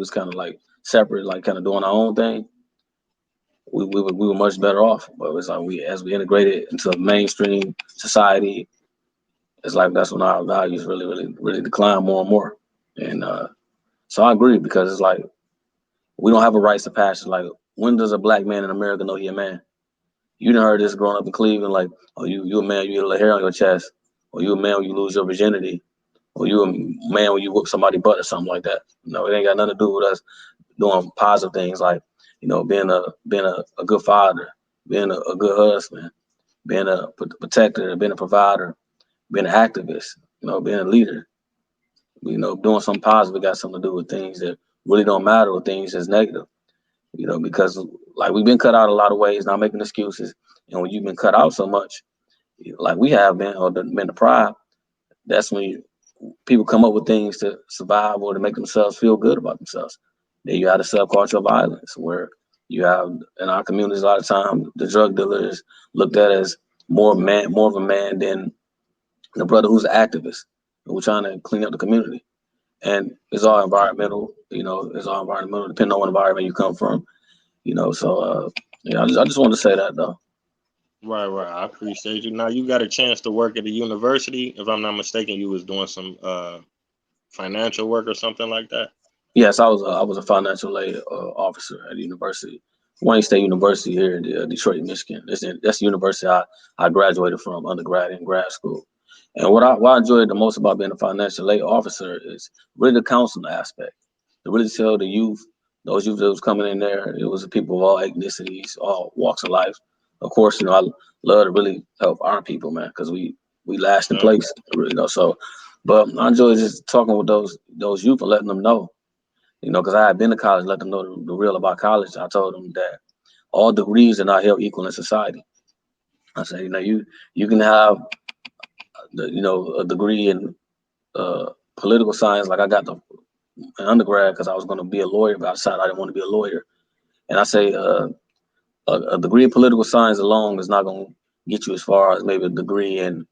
was kind of like separate, like kind of doing our own thing, we were much better off. But it's like as we integrated into mainstream society, it's like that's when our values really decline more and more. And so I agree because it's like we don't have a rites of passage. Like when does a black man in America know he a man? You done heard this growing up in Cleveland, like, oh, you a man, you get a little hair on your chest, or you a man when you lose your virginity, or you a man when you whoop somebody butt or something like that. No, it ain't got nothing to do with us doing positive things like, being a good father, being a good husband, being a protector, being a provider, being an activist, being a leader, doing something positive got something to do with things that really don't matter or things that's negative, because like we've been cut out a lot of ways, not making excuses. And when you've been cut out so much, like we have been, or been deprived, that's when people come up with things to survive or to make themselves feel good about themselves. Then you have the subculture of violence, where you have in our communities a lot of time the drug dealer is looked at as more of a man than the brother who's an activist. We're trying to clean up the community, and it's all environmental. It's all environmental, depending on what environment you come from. So yeah, I just want to say that though. Right, right. I appreciate you. Now you got a chance to work at a university. If I'm not mistaken, you was doing some financial work or something like that. Yes, I was a financial aid officer at the university, Wayne State University here in Detroit, Michigan. That's the university I graduated from undergrad and grad school. And what I enjoyed the most about being a financial aid officer is really the counseling aspect. To really tell the youth, those youth that was coming in there, it was people of all ethnicities, all walks of life. Of course, I love to really help our people, man, because we last in Yeah. place, So, but I enjoy just talking with those youth and letting them know, because I had been to college, let them know the real about college. I told them that all degrees are not held equal in society. I said, you can have a degree in political science, like I got the in undergrad because I was going to be a lawyer, but I decided I didn't want to be a lawyer. And I say a degree in political science alone is not going to get you as far as maybe a degree in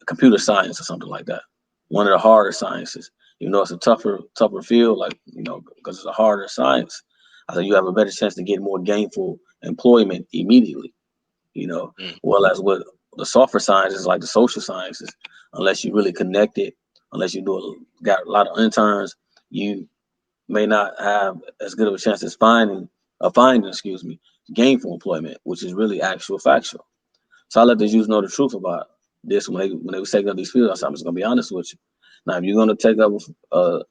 computer science or something like that. One of the harder sciences. It's a tougher field, like, because it's a harder science. I said you have a better chance to get more gainful employment immediately, Mm. well as with the softer sciences like the social sciences, unless you really connect it, unless you got a lot of interns, you may not have as good of a chance as finding, excuse me, gainful employment, which is really actual factual. So I let the youth know the truth about this when they was taking up these fields. I said, I'm just gonna be honest with you. Now, if you're gonna take up a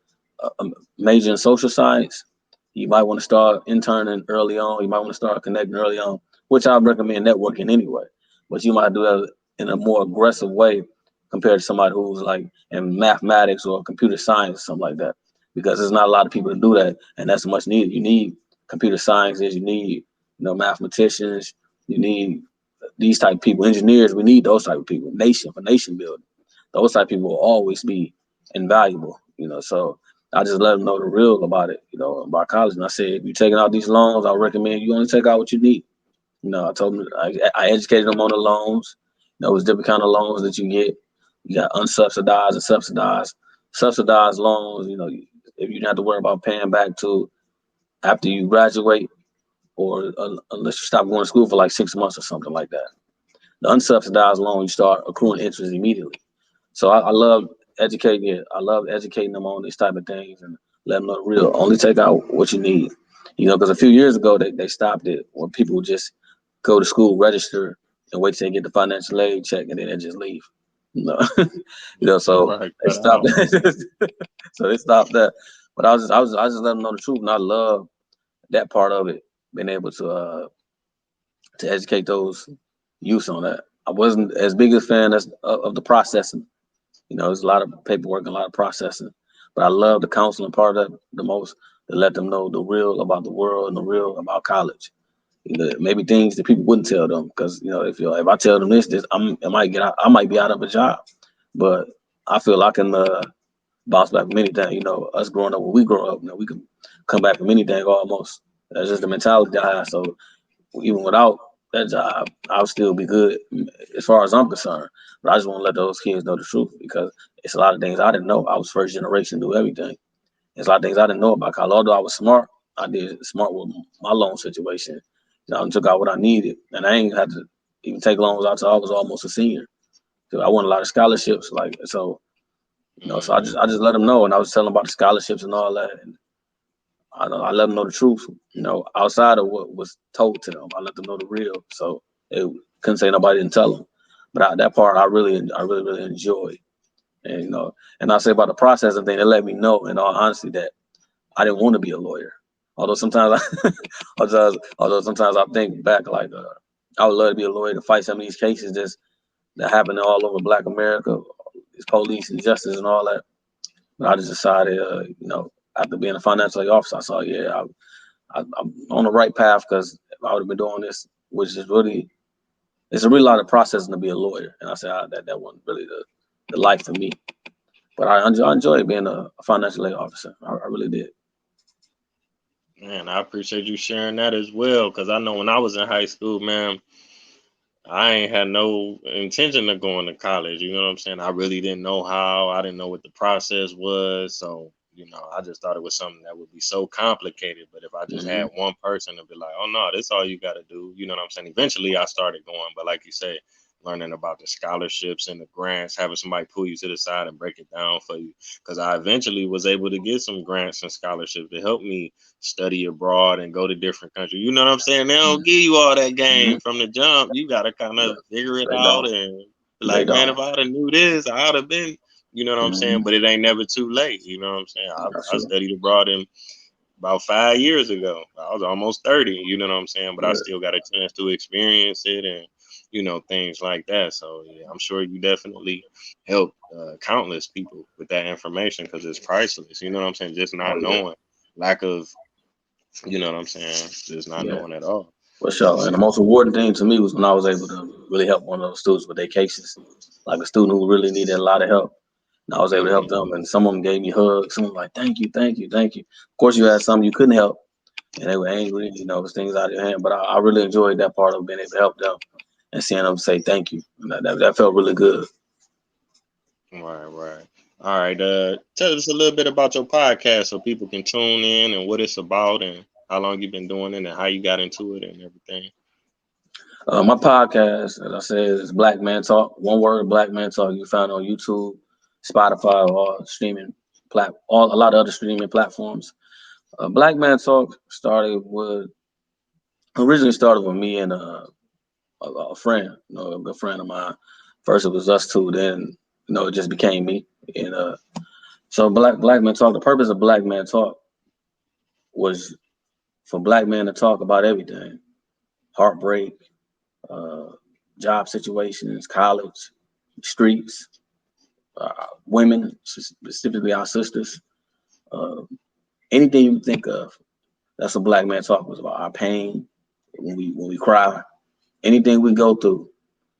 major in social science, you might want to start interning early on. You might want to start connecting early on, which I recommend networking anyway. But you might do that in a more aggressive way compared to somebody who's like in mathematics or computer science, something like that. Because there's not a lot of people to do that, and that's much needed. You need computer scientists, you need mathematicians, you need these type of people, engineers. We need those type of people. Nation building. Those type of people will always be invaluable. So I just let them know the real about it. About college. And I said, if you're taking out these loans, I recommend you only take out what you need. I told them I educated them on the loans. It's different kind of loans that you get. You got unsubsidized and subsidized. Subsidized loans, if you don't have to worry about paying back to after you graduate, or unless you stop going to school for like 6 months or something like that. The unsubsidized loan, you start accruing interest immediately. So I love educating it. I love educating them on these type of things and let them know the real. Only take out what you need. Because a few years ago they stopped it when people would just go to school, register, and wait till they get the financial aid check and then they just leave. You know, so Right. they Cut stopped out. that. So they stopped that. But I just let them know the truth, and I love that part of it, being able to educate those youth on that. I wasn't as big a fan of the processing. There's a lot of paperwork, a lot of processing, but I love the counseling part of it the most, to let them know the real about the world and the real about college. Maybe things that people wouldn't tell them, because if I tell them this, I might be out of a job, but I feel I can bounce back from anything. Us growing up, when we grow up, we can come back from anything almost. That's just the mentality that I have. So even without that job, I'll still be good as far as I'm concerned. But I just want to let those kids know the truth, because it's a lot of things I didn't know. I was first generation, do everything. There's a lot of things I didn't know about college. Although I was smart, I did smart with my loan situation. I took out what I needed, and I ain't had to even take loans out until I was almost a senior. So I won a lot of scholarships, like so. So Mm-hmm. I just let them know, and I was telling them about the scholarships and all that. And I let them know the truth, outside of what was told to them. I let them know the real, so they couldn't say nobody didn't tell them. But that part I really, really enjoyed. And and I say about the processing thing, they let me know, in all honesty, that I didn't want to be a lawyer. Although sometimes, although sometimes I think back like I would love to be a lawyer to fight some of these cases that happen all over Black America, these police and justice and all that. But I just decided, after being a financial aid officer, I saw, yeah, I'm on the right path because if I would have been doing this, which is really, it's a really lot of processing to be a lawyer. And I said that wasn't really the life for me. But I enjoyed being a financial aid officer. I really did. Man, I appreciate you sharing that as well, because I know when I was in high school, man, I ain't had no intention of going to college. You know what I'm saying? I really didn't know how. I didn't know what the process was. So, I just thought it was something that would be so complicated. But if I just Hmm. had one person to be like, oh, no, that's all you got to do. You know what I'm saying? Eventually, I started going. But like you say, learning about the scholarships and the grants, having somebody pull you to the side and break it down for you. Because I eventually was able to get some grants and scholarships to help me study abroad and go to different countries. You know what I'm saying? They don't give you all that Hmm. game from the jump. You gotta kind Yeah, of figure it they out don't. and be They like, man, don't. if I'd have knew this, I'd have been. You know what I'm saying? Hmm. But it ain't never too late. You know what I'm saying? That's I true. studied abroad in about 5 years ago. I was almost 30. You know what I'm saying? But I Yeah, still got a chance to experience it and things like that. So yeah, I'm sure you definitely helped countless people with that information because it's priceless. You know what I'm saying? Just not oh yeah, knowing, lack of you know what I'm saying? Just not yeah, knowing at all. for sure. And the most rewarding thing to me was when I was able to really help one of those students with their cases, like a student who really needed a lot of help. And I was able to help Hmm. them, and some of them gave me hugs. Some were like, "Thank you, thank you, thank you." Of course, you had some you couldn't help, and they were angry. It was things out of your hand. But I really enjoyed that part of being able to help them and seeing them say thank you. And that felt really good. Right, right. All right. Tell us a little bit about your podcast so people can tune in and what it's about and how long you've been doing it and how you got into it and everything. My podcast, as I said, is Black Man Talk. One word, Black Man Talk. You can find it on YouTube, Spotify, or a lot of other streaming platforms. Black Man Talk originally started with me and a friend, a good friend of mine. First it was us two, then it just became me. And so Black Man Talk. The purpose of Black Man Talk was for Black men to talk about everything: heartbreak, uh, job situations, college, streets, women, specifically our sisters, uh, anything you think of. That's what Black Man Talk was about. Our pain, when we cry, anything we go through.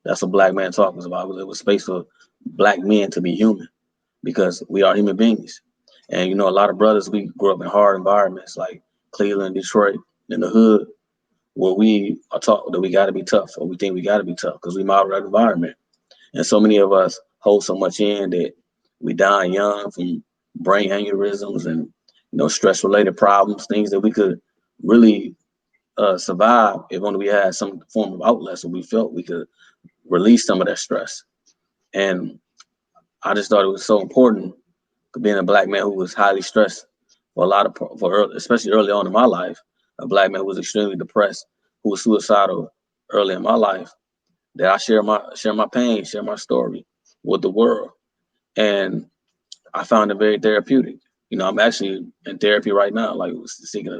That's what Black Man Talk was about. It was space for Black men to be human because we are human beings. And a lot of brothers, we grew up in hard environments like Cleveland, Detroit, in the hood, where we are taught that we got to be tough, or we think we got to be tough because we model that environment. And so many of us hold so much in that we die young from brain aneurysms and stress related problems, things that we could really survive if only we had some form of outlet, so we felt we could release some of that stress. And I just thought it was so important, being a Black man who was highly stressed for a lot of especially early on in my life, a Black man who was extremely depressed, who was suicidal early in my life, that I share my pain, share my story with the world. And I found it very therapeutic. I'm actually in therapy right now, like seeking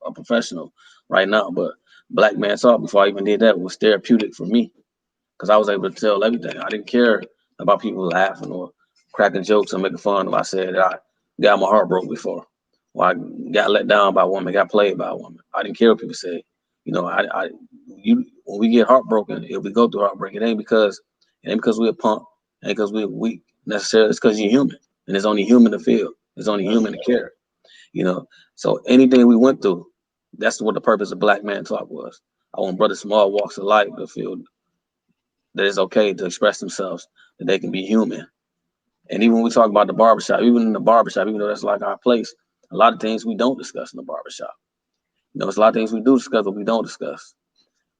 a professional right now. But Black Man Talk, before I even did that, was therapeutic for me because I was able to tell everything. I didn't care about people laughing or cracking jokes or making fun of. I said I got my heart broke before, or I got let down by a woman, got played by a woman. I didn't care what people said. When we get heartbroken, if we go through heartbreak, it ain't because we're a punk, it ain't because we're weak necessarily. It's because you're human, and it's only human to feel. It's only That's human to right. care. So anything we went through, that's what the purpose of Black Man Talk was. I want brothers from all walks of life to feel that it's okay to express themselves, that they can be human. And even when we talk about the barbershop, even in the barbershop, even though that's like our place, A lot of things we don't discuss in the barbershop. There's a lot of things we do discuss, but we don't discuss.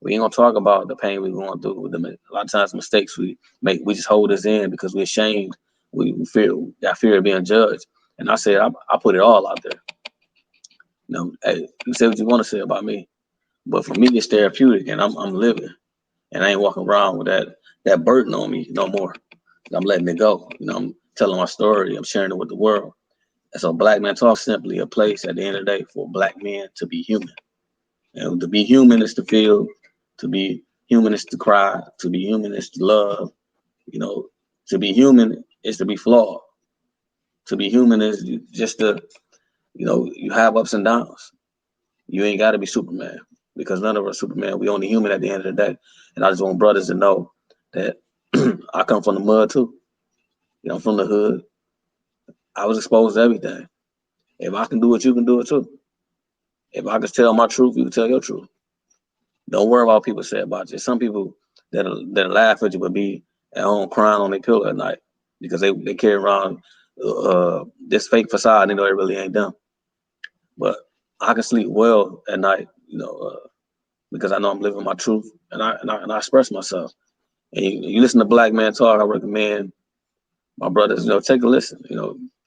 We ain't gonna talk about the pain we're going through. A lot of times, mistakes we make, we just hold us in because we're ashamed. We fear, got fear of being judged. And I said, I put it all out there. Hey, you say what you want to say about me, but for me, it's therapeutic, and I'm living, and I ain't walking around with that burden on me no more. I'm letting it go. I'm telling my story. I'm sharing it with the world. And so, Black Man Talk simply a place at the end of the day for Black men to be human. And to be human is to feel, to be human is to cry, to be human is to love. You know, to be human is to be flawed. To be human is just to, you have ups and downs. You ain't got to be Superman because none of us Superman. We only human at the end of the day. And I just want brothers to know that I come from the mud too. I'm from the hood. I was exposed to everything. If I can do it, you can do it too. If I can tell my truth, you can tell your truth. Don't worry about what people say about you. Some people that laugh at you but be at home crying on their pillow at night because they carry around this fake facade. They know it really ain't them. But I can sleep well at night, because I know I'm living my truth and I express myself. And you listen to Black Man Talk. I recommend my brothers, take a listen.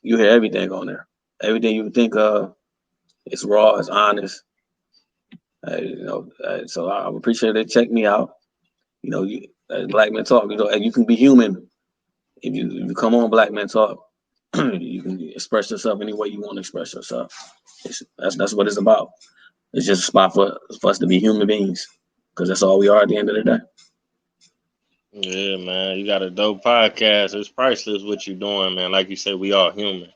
You hear everything on there. Everything you think of, it's raw, it's honest. So I appreciate it. Check me out. Black Men Talk. And you can be human if you come on Black Men Talk. You can express yourself any way you want to express yourself. That's what it's about. It's just a spot for us to be human beings, because that's all we are at the end of the day. Yeah, man, you got a dope podcast. It's priceless what you doing, man. Like you said, we all human.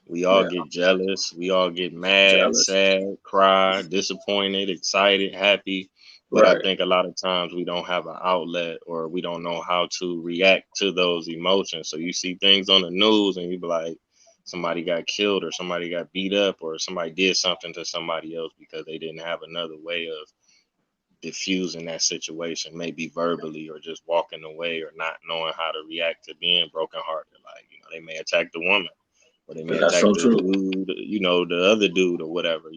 We all Yeah, get jealous. We all get mad, jealous. sad, cry, disappointed, excited, happy. But I Right. think a lot of times we don't have an outlet or we don't know how to react to those emotions. So you see things on the news and you be like, somebody got killed or somebody got beat up or somebody did something to somebody else because they didn't have another way of diffusing that situation, maybe verbally or just walking away or not knowing how to react to being brokenhearted. Like, they may attack the woman or they may That's attack so the true. dude, the other dude or whatever.